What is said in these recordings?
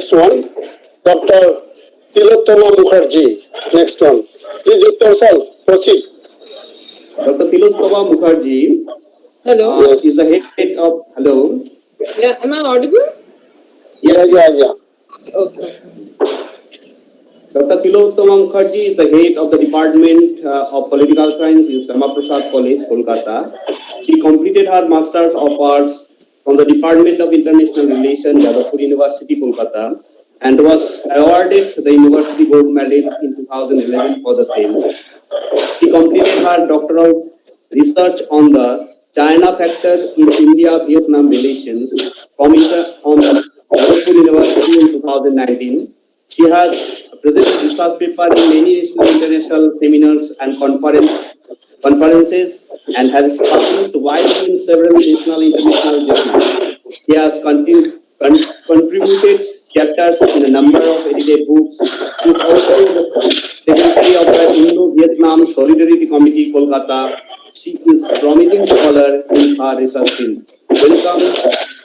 Next one, Dr. Tilottama Mukherjee. Next one. Please, Dr. Sal, proceed. Dr. Tilottama Mukherjee Hello. is the head of. Hello. Yeah, am I audible? Yeah. Okay. Dr. Tilottama Mukherjee is the head of the Department of Political Science in Samaprasad College, Kolkata. She completed her Masters of Arts from the Department of International Relations, Jadavpur University, Kolkata, and was awarded the University Gold Medal in 2011 for the same. She completed her doctoral research on the China factor in India-Vietnam relations from Jadavpur University in 2019. She has presented research paper in many national international seminars and conferences and has published widely in several national and international journals. She has contributed chapters in a number of edited books. She is also the secretary of the Indo-Vietnam Solidarity Committee, Kolkata. She is a prominent scholar in her research field. Welcome,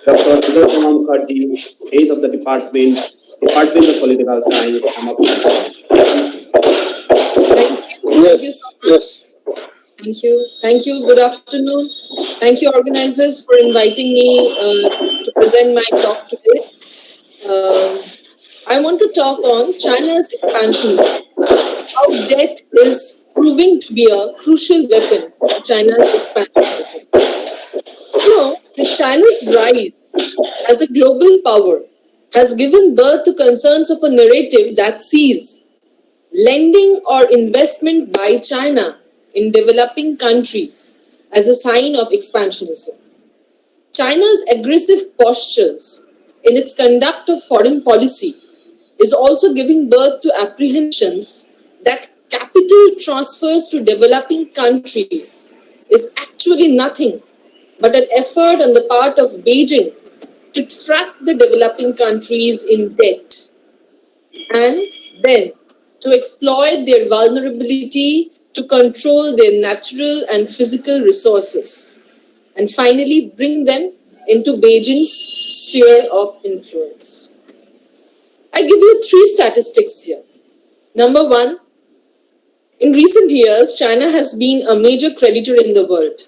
Dr. Tilottama Mukherjee, head of the Department of Political Science. Thank you so much. Thank you. Good afternoon. Thank you, organizers, for inviting me to present my talk today. I want to talk on China's expansion, how debt is proving to be a crucial weapon for China's expansionism. China's rise as a global power has given birth to concerns of a narrative that sees lending or investment by China in developing countries as a sign of expansionism. China's aggressive postures in its conduct of foreign policy is also giving birth to apprehensions that capital transfers to developing countries is actually nothing but an effort on the part of Beijing to trap the developing countries in debt and then to exploit their vulnerability to control their natural and physical resources and finally bring them into Beijing's sphere of influence. I give you 3 statistics here. Number 1, in recent years, China has been a major creditor in the world.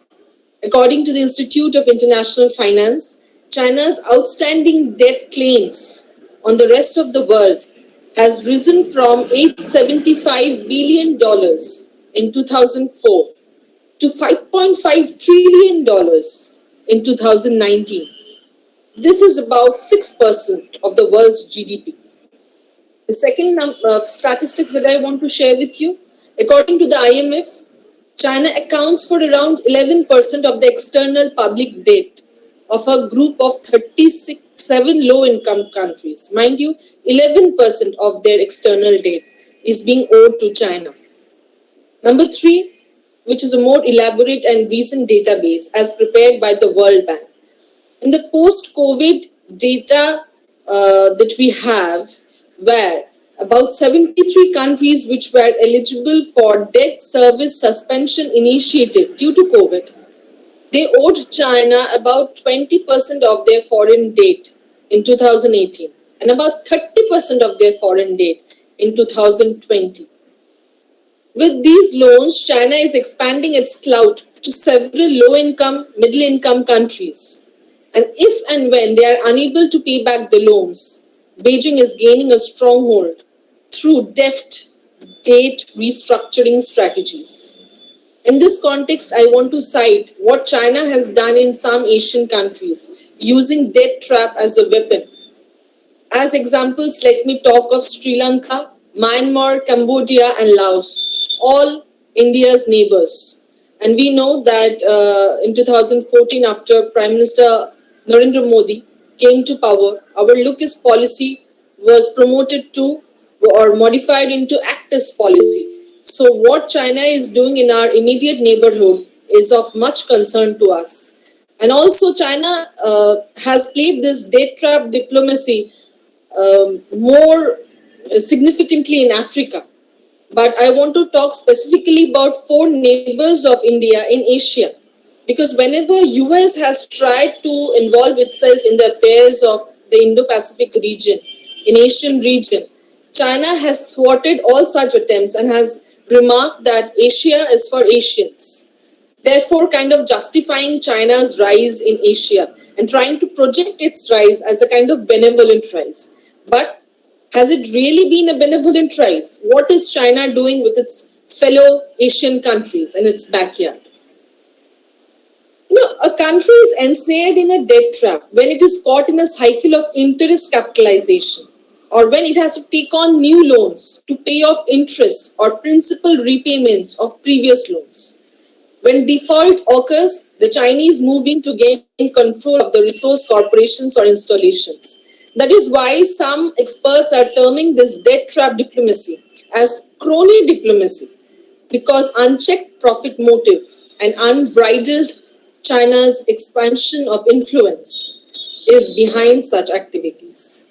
According to the Institute of International Finance, China's outstanding debt claims on the rest of the world has risen from $875 billion in 2004 to $5.5 trillion in 2019. This is about 6% of the world's GDP. The second statistics that I want to share with you, according to the IMF, China accounts for around 11% of the external public debt of a group of 37 low-income countries. Mind you, 11% of their external debt is being owed to China. Number 3, which is a more elaborate and recent database as prepared by the World Bank. In the post-COVID data that we have, where about 73 countries which were eligible for debt service suspension initiative due to COVID, they owed China about 20% of their foreign debt in 2018 and about 30% of their foreign debt in 2020. With these loans, China is expanding its clout to several low-income, middle-income countries. And if and when they are unable to pay back the loans, Beijing is gaining a stronghold through deft debt restructuring strategies. In this context, I want to cite what China has done in some Asian countries using debt trap as a weapon. As examples, let me talk of Sri Lanka, Myanmar, Cambodia, and Laos, all India's neighbors. And we know that in 2014, after Prime Minister Narendra Modi came to power, our look is policy was promoted to or modified into act as policy. So what China is doing in our immediate neighborhood is of much concern to us. And also China has played this debt trap diplomacy more significantly in Africa. But I want to talk specifically about 4 neighbors of India in Asia. Because whenever US has tried to involve itself in the affairs of the Indo-Pacific region, in Asian region, China has thwarted all such attempts and has remarked that Asia is for Asians, therefore kind of justifying China's rise in Asia and trying to project its rise as a kind of benevolent rise. But has it really been a benevolent rise? What is China doing with its fellow Asian countries in its backyard? A country is ensnared in a debt trap when it is caught in a cycle of interest capitalization, or when it has to take on new loans to pay off interest or principal repayments of previous loans. When default occurs, the Chinese move in to gain control of the resource corporations or installations. That is why some experts are terming this debt trap diplomacy as crony diplomacy, because unchecked profit motive and unbridled China's expansion of influence is behind such activities.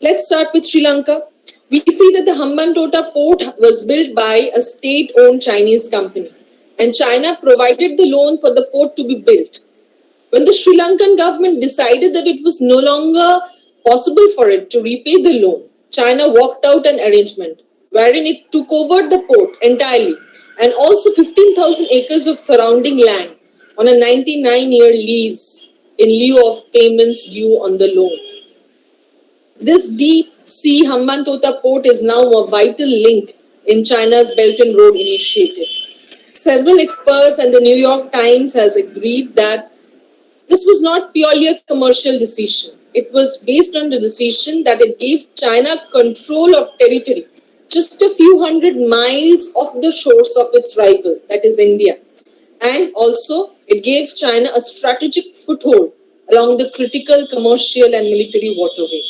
Let's start with Sri Lanka. We see that the Hambantota port was built by a state-owned Chinese company, and China provided the loan for the port to be built. When the Sri Lankan government decided that it was no longer possible for it to repay the loan, China worked out an arrangement wherein it took over the port entirely and also 15,000 acres of surrounding land on a 99-year lease in lieu of payments due on the loan. This deep sea Hambantota port is now a vital link in China's Belt and Road Initiative. Several experts and the New York Times has agreed that this was not purely a commercial decision. It was based on the decision that it gave China control of territory just a few hundred miles off the shores of its rival, that is India. And also, it gave China a strategic foothold along the critical commercial and military waterway.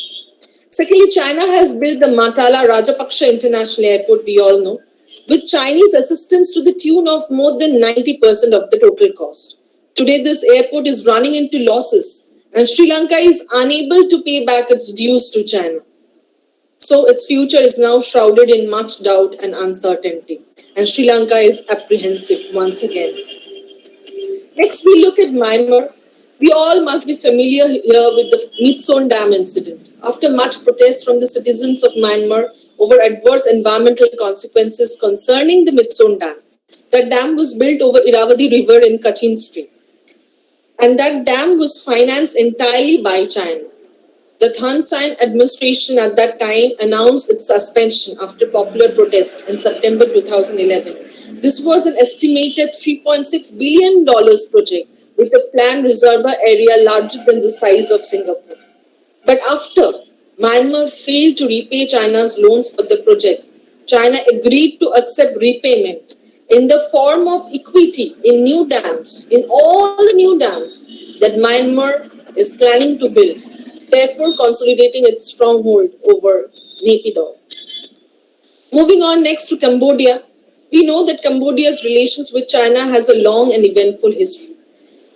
Secondly, China has built the Matala Rajapaksa International Airport, we all know, with Chinese assistance to the tune of more than 90% of the total cost. Today, this airport is running into losses, and Sri Lanka is unable to pay back its dues to China. So its future is now shrouded in much doubt and uncertainty, and Sri Lanka is apprehensive once again. Next, we look at Myanmar. We all must be familiar here with the Myitsone Dam incident. After much protest from the citizens of Myanmar over adverse environmental consequences concerning the Myitsone Dam, that dam was built over Irrawaddy River in Cochin Strait. And that dam was financed entirely by China. The Thein Sein administration at that time announced its suspension after popular protest in September 2011. This was an estimated $3.6 billion project with a planned reservoir area larger than the size of Singapore. But after Myanmar failed to repay China's loans for the project, China agreed to accept repayment in the form of equity in new dams, in all the new dams that Myanmar is planning to build, therefore consolidating its stronghold over Naypyidaw. Moving on next to Cambodia, we know that Cambodia's relations with China has a long and eventful history.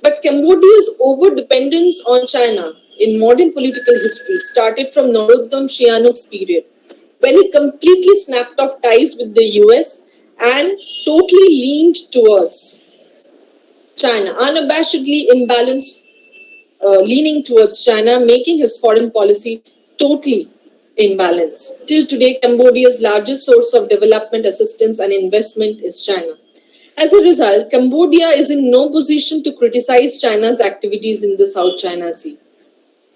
But Cambodia's over-dependence on China in modern political history started from Norodom Sihanouk's period, when he completely snapped off ties with the US and totally leaned towards China, unabashedly imbalanced, leaning towards China, making his foreign policy totally imbalanced. Till today, Cambodia's largest source of development assistance and investment is China. As a result, Cambodia is in no position to criticize China's activities in the South China Sea.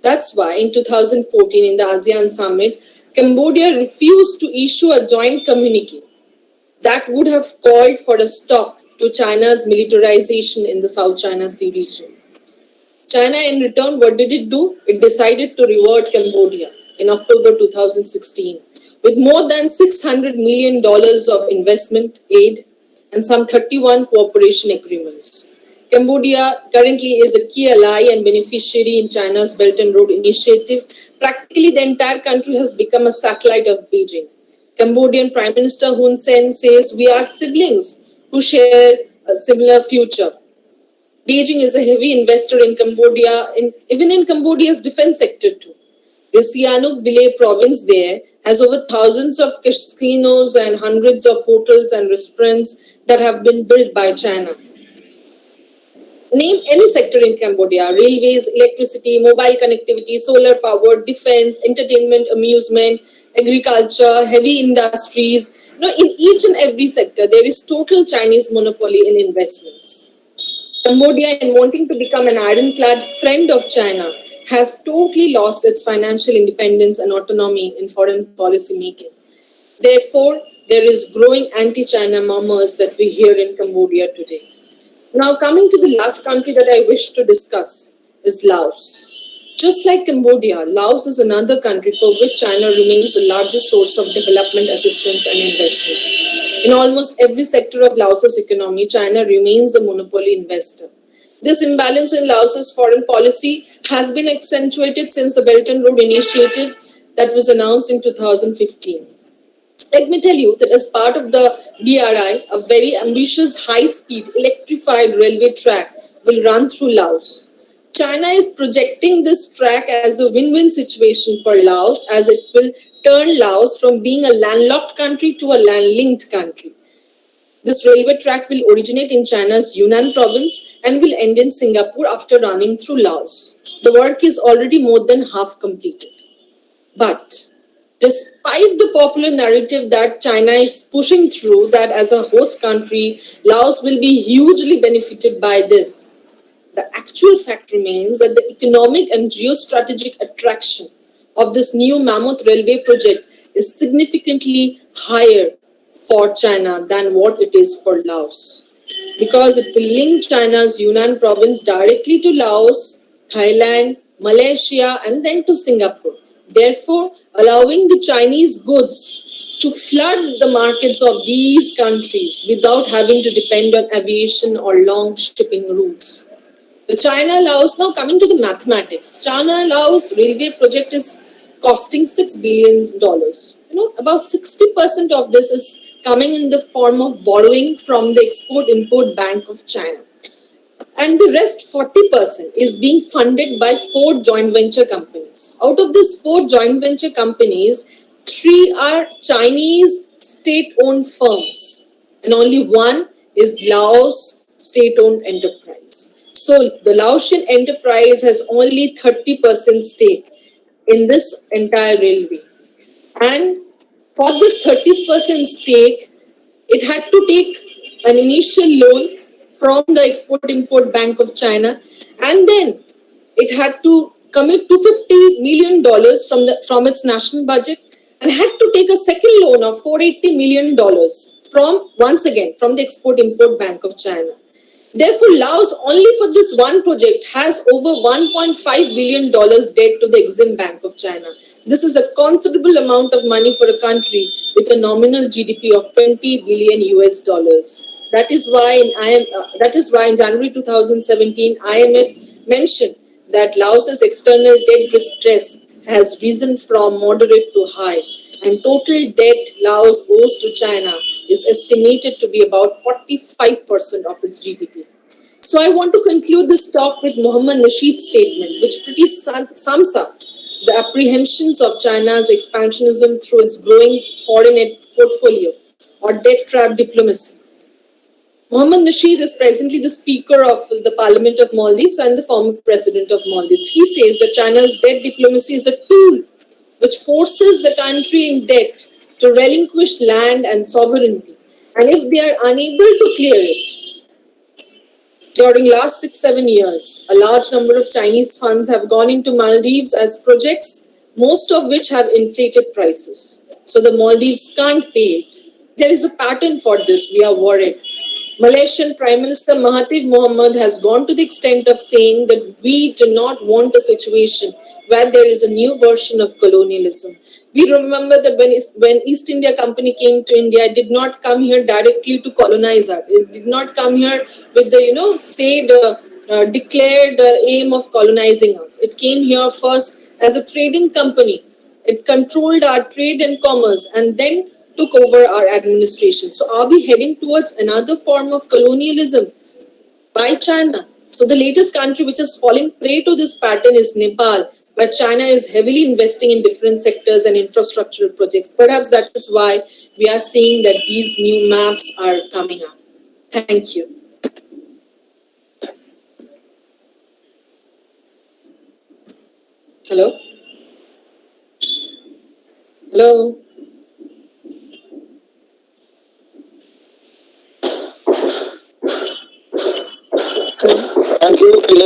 That's why in 2014, in the ASEAN summit, Cambodia refused to issue a joint communique that would have called for a stop to China's militarization in the South China Sea region. China, in return, what did it do? It decided to reward Cambodia in October 2016 with more than $600 million of investment aid and some 31 cooperation agreements. Cambodia currently is a key ally and beneficiary in China's Belt and Road Initiative. Practically, the entire country has become a satellite of Beijing. Cambodian Prime Minister Hun Sen says, "We are siblings who share a similar future." Beijing is a heavy investor in Cambodia, even in Cambodia's defense sector too. The Sihanouk Villay province there has over thousands of casinos and hundreds of hotels and restaurants that have been built by China. Name any sector in Cambodia: railways, electricity, mobile connectivity, solar power, defense, entertainment, amusement, agriculture, heavy industries. In each and every sector, there is total Chinese monopoly in investments. Cambodia, in wanting to become an ironclad friend of China, has totally lost its financial independence and autonomy in foreign policy making. Therefore, there is growing anti-China murmurs that we hear in Cambodia today. Now, coming to the last country that I wish to discuss is Laos. Just like Cambodia, Laos is another country for which China remains the largest source of development assistance and investment. In almost every sector of Laos's economy, China remains the monopoly investor. This imbalance in Laos's foreign policy has been accentuated since the Belt and Road Initiative that was announced in 2015. Let me tell you that as part of the BRI, a very ambitious high-speed electrified railway track will run through Laos. China is projecting this track as a win-win situation for Laos, as it will turn Laos from being a landlocked country to a land-linked country. This railway track will originate in China's Yunnan province and will end in Singapore after running through Laos. The work is already more than half completed. But despite the popular narrative that China is pushing through, that as a host country, Laos will be hugely benefited by this, the actual fact remains that the economic and geostrategic attraction of this new mammoth railway project is significantly higher for China than what it is for Laos, because it will link China's Yunnan province directly to Laos, Thailand, Malaysia, and then to Singapore, therefore allowing the Chinese goods to flood the markets of these countries without having to depend on aviation or long shipping routes. The China-Laos, now coming to the mathematics, China-Laos railway project is costing $6 billion. About 60% of this is coming in the form of borrowing from the Export-Import Bank of China. And the rest 40% is being funded by 4 joint venture companies. Out of these 4 joint venture companies, 3 are Chinese state-owned firms, and only 1 is Laos state-owned enterprise. So the Laotian enterprise has only 30% stake in this entire railway. And for this 30% stake, it had to take an initial loan from the Export-Import Bank of China, and then it had to commit $250 million from its national budget, and had to take a second loan of $480 million from the Export-Import Bank of China. Therefore, Laos only for this one project has over $1.5 billion debt to the Exim Bank of China. This is a considerable amount of money for a country with a nominal GDP of 20 billion US dollars. That is why in January 2017, IMF mentioned that Laos's external debt distress has risen from moderate to high, and total debt Laos owes to China is estimated to be about 45% of its GDP. So I want to conclude this talk with Mohammad Nasheed's statement, which pretty sums up the apprehensions of China's expansionism through its growing foreign aid portfolio or debt trap diplomacy. Mohammad Nasheed is presently the Speaker of the Parliament of Maldives and the former President of Maldives. He says that China's debt diplomacy is a tool which forces the country in debt to relinquish land and sovereignty. And if they are unable to clear it, during last 6-7 years, a large number of Chinese funds have gone into Maldives as projects, most of which have inflated prices. So the Maldives can't pay it. There is a pattern for this, we are worried. Malaysian Prime Minister Mahathir Mohamad has gone to the extent of saying that we do not want a situation where there is a new version of colonialism. We remember that when East India Company came to India, it did not come here directly to colonize us. It did not come here with the, declared aim of colonizing us. It came here first as a trading company. It controlled our trade and commerce and then took over our administration. So are we heading towards another form of colonialism by China? So the latest country which is falling prey to this pattern is Nepal, where China is heavily investing in different sectors and infrastructural projects. Perhaps that is why we are seeing that these new maps are coming up. Thank you. Hello? Hello? Hello? Thank you.